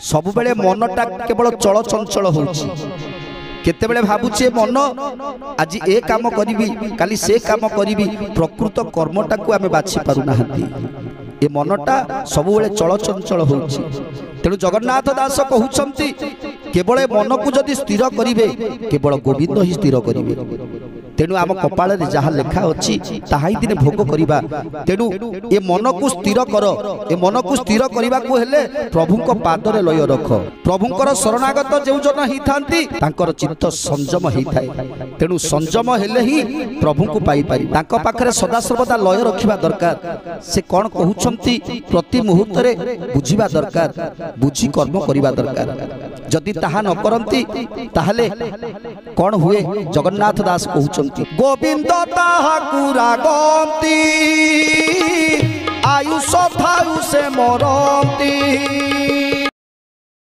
सबु बेले मनटा केवल चलचंचल होउछि केतेबेले भाबुचे मन आज ए काम करिबी काली से काम करिबी प्रकृत कर्मटा को आमे बाछि पारु नाहंती ए मनटा सबु बेले चलचंचल होउछि तेणु जगन्नाथ दास कहउछंती केवल मन को जदि स्थिर करिवे केवल गोविंद ही स्थिर करिवे तेणु आम कपाल रे जहाँ लेखा अच्छी ताहाई दिन भोग करिबा तेणु ए मन को स्थिर कर ए मन को स्थिर करबा को हेले प्रभु को पाद रे लय रख प्रभुंकर शरणागत जेउ जन ही थांती तांकर चित्त संयम ही थाए तेणु संयम हेले ही प्रभु को पाई पारि तांको पाखरे सदा सर्वदा लय रखिबा दरकार से कोन कहउछंती प्रति मुहूर्त रे बुझिबा दरकार बुझी कर्म करिबा दरकार जदि ताहा न करंती ताहले कोन हुए जगन्नाथ दास कहउछंती गोविंद ताहाकु रागंती आयुष थायु से मरंती